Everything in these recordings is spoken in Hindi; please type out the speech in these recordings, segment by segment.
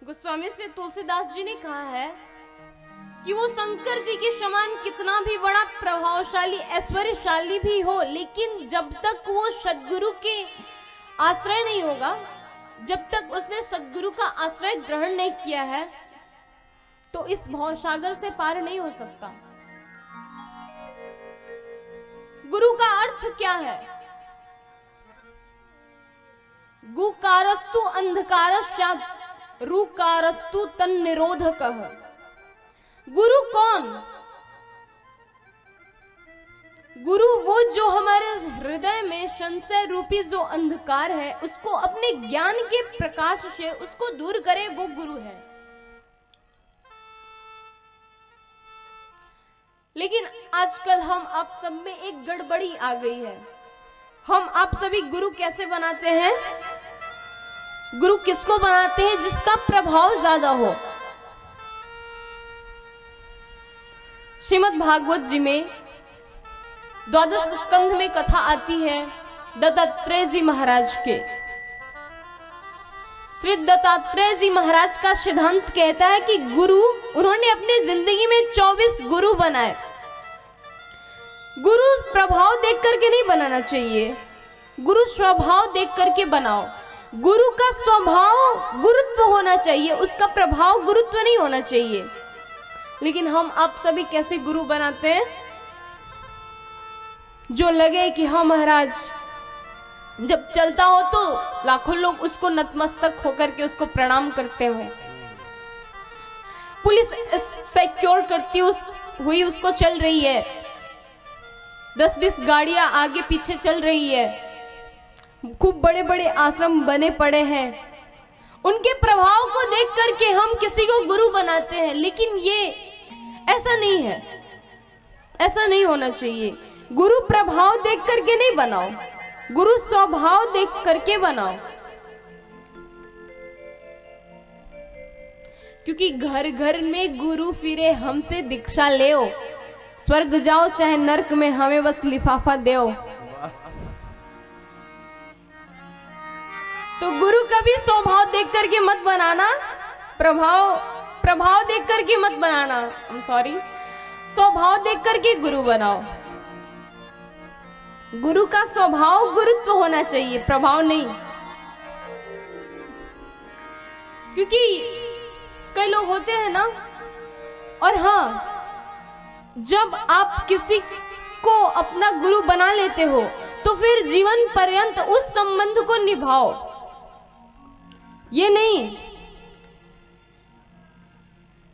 गोस्वामी श्री तुलसीदास जी ने कहा है कि वो शंकर जी के समान कितना भी बड़ा प्रभावशाली ऐश्वर्यशाली भी हो, लेकिन जब तक वो सद्गुरु के आश्रय नहीं होगा, जब तक उसने सद्गुरु का आश्रय ग्रहण नहीं किया है, तो इस भवसागर से पार नहीं हो सकता। गुरु का अर्थ क्या है? गुकारस्तु अंधकारस्यात् रुकारस्तु तन्निरोधकः। गुरु कौन? गुरु वो जो हमारे हृदय में संशय रूपी जो अंधकार है उसको अपने ज्ञान के प्रकाश से उसको दूर करे, वो गुरु है। लेकिन आजकल हम आप सब में एक गड़बड़ी आ गई है। हम आप सभी गुरु कैसे बनाते हैं? गुरु किसको बनाते हैं? जिसका प्रभाव ज्यादा हो। श्रीमद् भागवत जी में द्वादश स्कंध में कथा आती है दत्तात्रेय जी महाराज के। श्री दत्तात्रेय जी महाराज का सिद्धांत कहता है कि गुरु, उन्होंने अपनी जिंदगी में 24 गुरु बनाए। गुरु प्रभाव देख करके नहीं बनाना चाहिए, गुरु स्वभाव देख करके बनाओ। गुरु का स्वभाव गुरुत्व होना चाहिए, उसका प्रभाव गुरुत्व नहीं होना चाहिए। लेकिन हम आप सभी कैसे गुरु बनाते हैं? जो लगे कि हाँ महाराज, जब चलता हो तो लाखों लोग उसको नतमस्तक होकर के उसको प्रणाम करते हो। पुलिस सिक्योर करती हुई उसको चल रही है, 10-20 गाड़ियां आगे पीछे चल रही है, खूब बड़े बड़े आश्रम बने पड़े हैं। उनके प्रभाव को देख करके हम किसी को गुरु बनाते हैं, लेकिन ये ऐसा नहीं है, ऐसा नहीं होना चाहिए। गुरु प्रभाव देख करके नहीं बनाओ, गुरु स्वभाव देख करके बनाओ। क्योंकि घर घर में गुरु फिरे, हमसे दीक्षा लेओ, स्वर्ग जाओ चाहे नरक में, हमें बस लिफाफा देओ। तो गुरु का भी स्वभाव देख करके मत बनाना, प्रभाव देख करके मत बनाना, स्वभाव देख करके गुरु बनाओ। गुरु का स्वभाव गुरुत्व होना चाहिए, प्रभाव नहीं। क्योंकि कई लोग होते हैं ना, और हाँ, जब आप किसी को अपना गुरु बना लेते हो तो फिर जीवन पर्यंत उस संबंध को निभाओ। ये नहीं,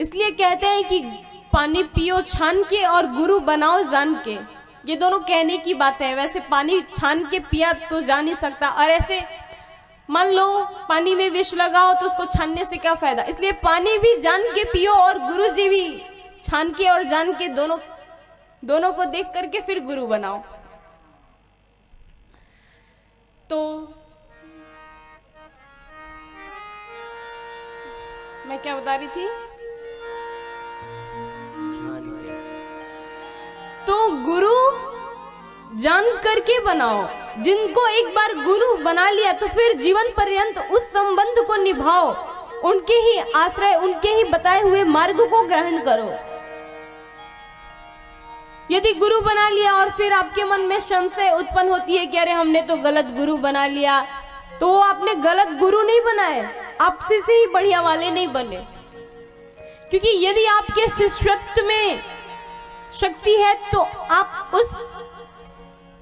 इसलिए कहते हैं कि पानी पियो छान के और गुरु बनाओ जान के। ये दोनों कहने की बात है। वैसे पानी छान के पिया तो जा नहीं सकता, और ऐसे मान लो पानी में विष लगाओ तो उसको छानने से क्या फायदा। इसलिए पानी भी जान के पियो और गुरु जी भी छान के और जान के, दोनों को देख करके फिर गुरु बनाओ। तो मैं क्या बता रही थी? तो गुरु जान करके बनाओ। जिनको एक बार गुरु बना लिया तो फिर जीवन पर्यंत उस संबंध को निभाओ, उनके ही आश्रय, उनके ही बताए हुए मार्ग को ग्रहण करो। यदि गुरु बना लिया और फिर आपके मन में संशय उत्पन्न होती है कि अरे हमने तो गलत गुरु बना लिया, तो वो आपने गलत गुरु नहीं बनाए, आपसे से ही बढ़िया वाले नहीं बने। क्योंकि यदि आपके शिष्यत्व में शक्ति है तो आप उस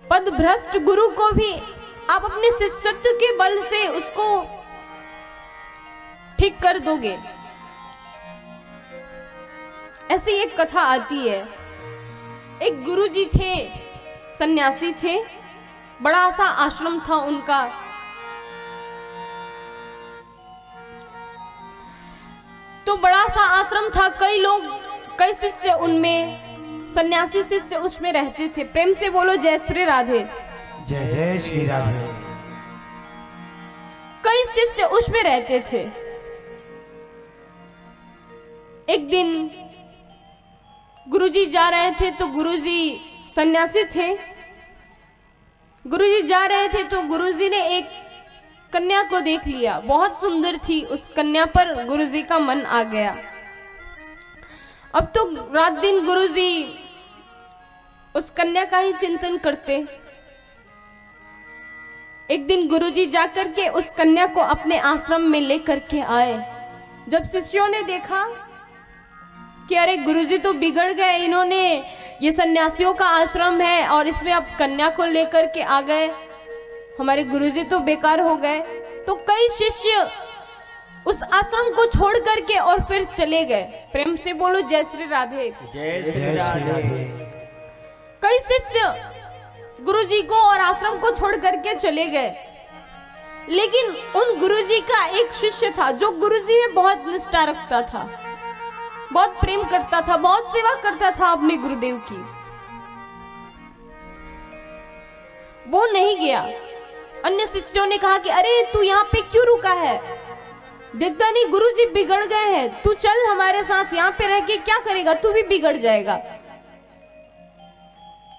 पदभ्रष्ट गुरु को भी आप अपने शिष्यत्व के बल से उसको ठीक कर दोगे। ऐसी एक कथा आती है। एक गुरुजी थे, सन्यासी थे, बड़ा सा आश्रम था उनका। तो बड़ा सा आश्रम था, कई लोग, कई शिष्य उनमें, सन्यासी शिष्य उसमें रहते थे। प्रेम से बोलो जय श्री राधे। जय जय श्री राधे। कई शिष्य उसमें रहते थे। एक दिन गुरुजी जा रहे थे, तो गुरुजी सन्यासी थे, गुरुजी जा रहे थे तो गुरुजी ने एक कन्या को देख लिया, बहुत सुंदर थी। उस कन्या पर गुरुजी का मन आ गया। अब तो रात दिन गुरुजी उस कन्या का ही चिंतन करते। एक दिन गुरुजी जाकर के उस कन्या को अपने आश्रम में लेकर के आए। जब शिष्यों ने देखा कि अरे गुरुजी तो बिगड़ गए, इन्होंने, ये सन्यासियों का आश्रम है और इसमें अब कन्या को लेकर के आ गए, हमारे गुरुजी तो बेकार हो गए, तो कई शिष्य उस आश्रम को छोड़ करके और फिर चले गए। प्रेम से बोलो जय श्री राधे। जय श्री राधे। कई शिष्य गुरुजी को और आश्रम को छोड़ करके चले गए, लेकिन उन गुरुजी का एक शिष्य था जो गुरुजी में बहुत निष्ठा रखता था, बहुत प्रेम करता था, बहुत सेवा करता था अपने गुरुदेव की। वो नहीं गया। अन्य शिष्यों ने कहा कि अरे तू यहाँ पे क्यों रुका है, देखता नहीं गुरुजी बिगड़ गए हैं, तू चल हमारे साथ, यहाँ पे रह के क्या करेगा, तू भी बिगड़ जाएगा।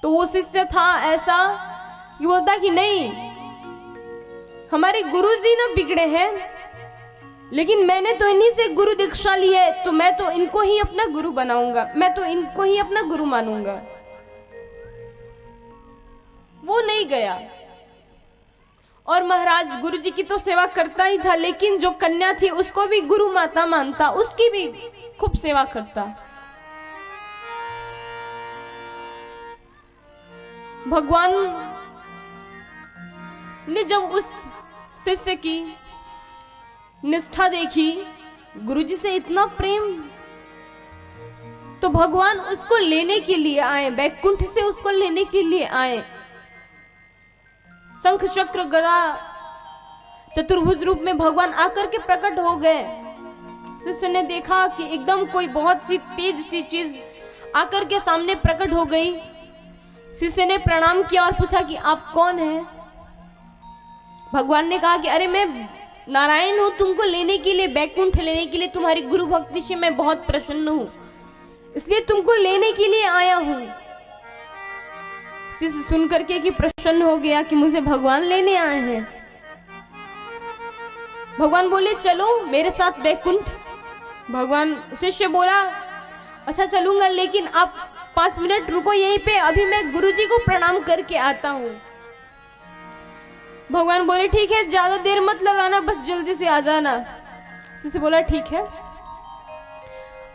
तो वो शिष्य था ऐसा कि बोलता कि नहीं, हमारे गुरुजी ना बिगड़े हैं, लेकिन मैंने तो इन्हीं से गुरु दीक्षा ली है, तो मैं तो इनको ही अपना गुरु बनाऊंगा, मैं तो इनको ही अपना गुरु मानूंगा। वो नहीं गया। और महाराज गुरुजी की तो सेवा करता ही था, लेकिन जो कन्या थी उसको भी गुरु माता मानता, उसकी भी खूब सेवा करता। भगवान ने जब उस शिष्य की निष्ठा देखी, गुरुजी से इतना प्रेम, तो भगवान उसको लेने के लिए आए, बैकुंठ से उसको लेने के लिए आए। शंख चक्र गदा चतुर्भुज रूप में भगवान आकर के प्रकट हो गए। शिष्य ने देखा कि एकदम कोई बहुत सी तेज सी चीज आकर के सामने प्रकट हो गई। शिष्य ने प्रणाम किया और पूछा कि आप कौन हैं? भगवान ने कहा कि अरे मैं नारायण हूं, तुमको लेने के लिए, बैकुंठ लेने के लिए, तुम्हारी गुरु भक्ति से मैं बहुत प्रसन्न हूं, इसलिए तुमको लेने के लिए आया हूं। शिष्य सुन करके कि प्रसन्न हो गया कि मुझे भगवान लेने आए हैं। भगवान बोले चलो मेरे साथ बैकुंठ। भगवान, शिष्य बोला अच्छा चलूंगा, लेकिन आप 5 मिनट रुको यहीं पे, अभी मैं गुरुजी को प्रणाम करके आता हूँ। भगवान बोले ठीक है, ज्यादा देर मत लगाना, बस जल्दी से आ जाना। शिष्य बोला ठीक है।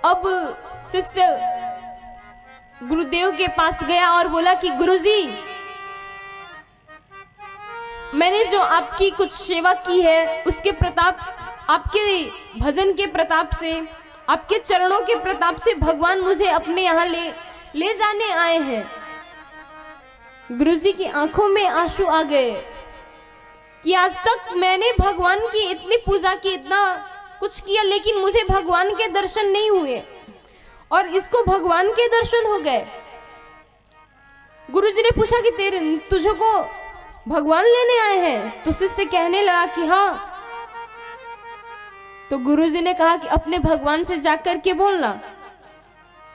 अब शिष्य गुरुदेव के पास गया और बोला कि गुरुजी, मैंने जो आपकी कुछ सेवा की है उसके प्रताप, आपके भजन के प्रताप से, आपके चरणों के प्रताप से भगवान मुझे अपने यहाँ ले जाने आए हैं। गुरुजी की आंखों में आंसू आ गए कि आज तक मैंने भगवान की इतनी पूजा की, इतना कुछ किया, लेकिन मुझे भगवान के दर्शन नहीं हुए और इसको भगवान के दर्शन हो गए। गुरुजी ने पूछा कि तुझे को भगवान लेने आए हैं? तो शिष्य कहने लगा कि हाँ। तो गुरुजी ने कहा कि अपने भगवान से जाकर के बोलना।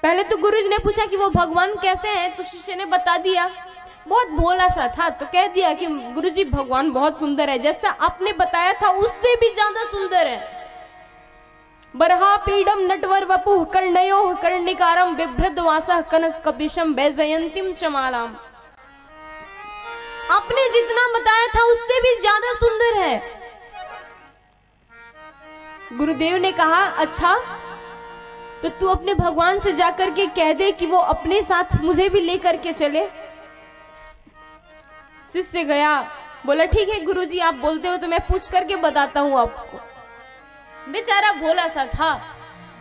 पहले तो गुरुजी ने पूछा कि वो भगवान कैसे हैं, तो शिष्य ने बता दिया। बहुत भोला सा था तो कह दिया कि गुरुजी भगवान बहुत सुंदर है, जैसा आपने बताया था उससे भी ज्यादा सुंदर है। बरहा पीडम नटवर वपुः कर्णयोः कर्णिकारम बिभ्रद्वासः कनक कपिशम वैजयंतीम चमालाम। आपने जितना बताया था उससे भी ज्यादा सुंदर है। गुरुदेव ने कहा अच्छा, तो तू अपने भगवान से जाकर के कह दे कि वो अपने साथ मुझे भी लेकर के चले। शिष्य गया, बोला ठीक है गुरुजी, आप बोलते हो तो मैं पूछ करके बताता हूँ आपको। बेचारा भोला सा था,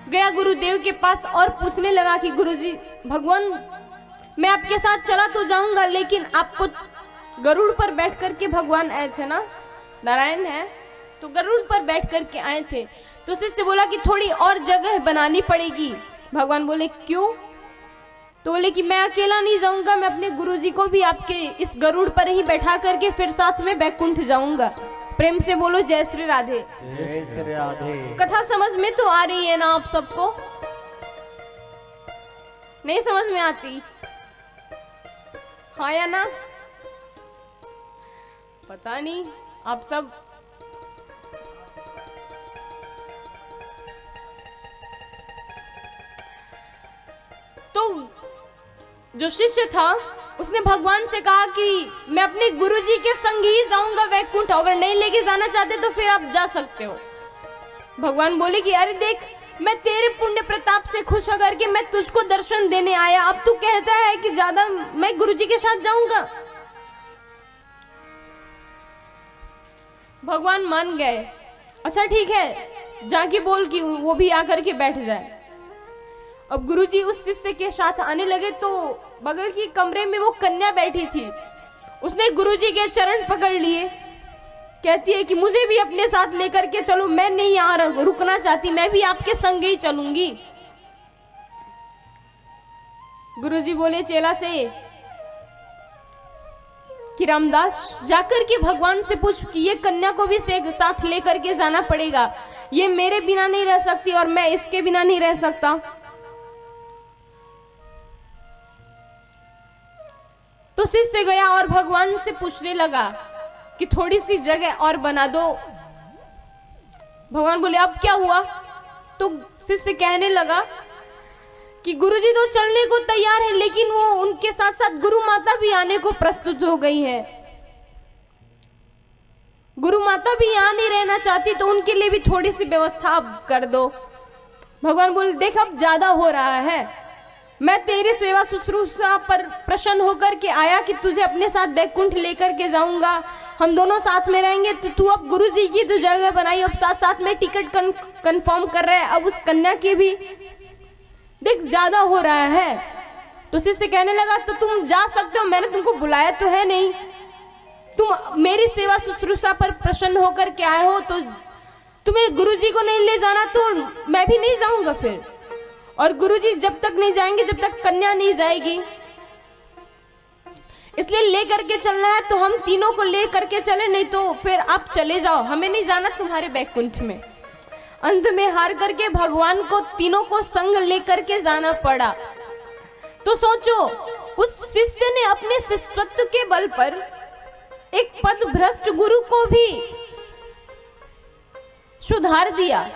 गया गुरुदेव के पास और पूछने लगा कि गुरुजी भगवान, मैं आपके साथ चला तो जाऊंगा, लेकिन आपको गरुड़ पर बैठ करके भगवान आए थे ना, नारायण है, तो गरुड़ पर बैठ करके आए थे। तो शिष्य बोला कि थोड़ी और जगह बनानी पड़ेगी। भगवान बोले क्यों? तो बोले कि मैं अकेला नहीं जाऊंगा, मैं अपने गुरुजी को भी आपके इस गरुड़ पर ही बैठा करके फिर साथ में बैकुंठ जाऊंगा। प्रेम से बोलो जय श्री राधे। जय श्री राधे। कथा समझ में तो आ रही है ना आप सबको? नहीं समझ में आती? हाँ या ना? पता नहीं, आप सब तो जो शिष्य था उसने भगवान से कहा कि मैं अपने गुरुजी के संग ही जाऊंगा वैकुंठ, अगर नहीं लेके जाना चाहते तो फिर आप जा सकते हो। भगवान बोले कि अरे देख, मैं तेरे पुण्य प्रताप से खुश होकर के मैं तुझको दर्शन देने आया, अब तू कहता है कि ज्यादा मैं गुरुजी के साथ जाऊंगा। भगवान मान गए, अच्छा ठीक है, जाके बोल कि वो भी आकर के बैठ जाए। अब गुरुजी उस शिष्य के साथ आने लगे तो बगल की कमरे में वो कन्या बैठी थी, उसने गुरुजी के चरण पकड़ लिए, कहती है कि मुझे भी अपने साथ लेकर के चलो, मैं नहीं यहाँ रुकना चाहती, मैं भी आपके संग ही चलूंगी। गुरुजी बोले चेला से कि रामदास जाकर के भगवान से पूछ कि ये कन्या को भी साथ लेकर के जाना पड़ेगा, ये मेरे बिना नहीं रह सकती और मैं इसके बिना नहीं रह सकता। तो शिष्य गया और भगवान से पूछने लगा कि थोड़ी सी जगह और बना दो। भगवान बोले अब क्या हुआ? तो शिष्य कहने लगा कि गुरुजी तो चलने को तैयार है, लेकिन वो उनके साथ साथ गुरु माता भी आने को प्रस्तुत हो गई है। गुरु माता भी यहाँ नहीं रहना चाहती, तो उनके लिए भी थोड़ी सी व्यवस्था कर दो। भगवान बोले देख अब ज्यादा हो रहा है, मैं तेरी सेवा शुश्रूषा पर प्रसन्न होकर के आया कि तुझे अपने साथ बैकुंठ लेकर के जाऊंगा, हम दोनों साथ में रहेंगे। तो तू अब गुरुजी की तो जगह बनाई, अब साथ साथ में टिकट कंफर्म कर रहा है, अब उस कन्या की भी देख ज्यादा हो रहा है। तो शिष्य कहने लगा तो तुम जा सकते हो, मैंने तुमको बुलाया तो है नहीं, तुम मेरी सेवा शुश्रूषा पर प्रसन्न होकर के आए हो, तो तुम्हें गुरुजी को नहीं ले जाना तो मैं भी नहीं जाऊंगा फिर। और गुरुजी जब तक नहीं जाएंगे जब तक कन्या नहीं जाएगी, इसलिए लेकर के चलना है तो हम तीनों को ले करके चले, नहीं तो फिर आप चले जाओ, हमें नहीं जाना तुम्हारे बैकुंठ में। अंत में हार करके भगवान को तीनों को संग लेकर के जाना पड़ा। तो सोचो उस शिष्य ने अपने शिष्यत्व के बल पर एक पद भ्रष्ट गुरु को भी सुधार दिया।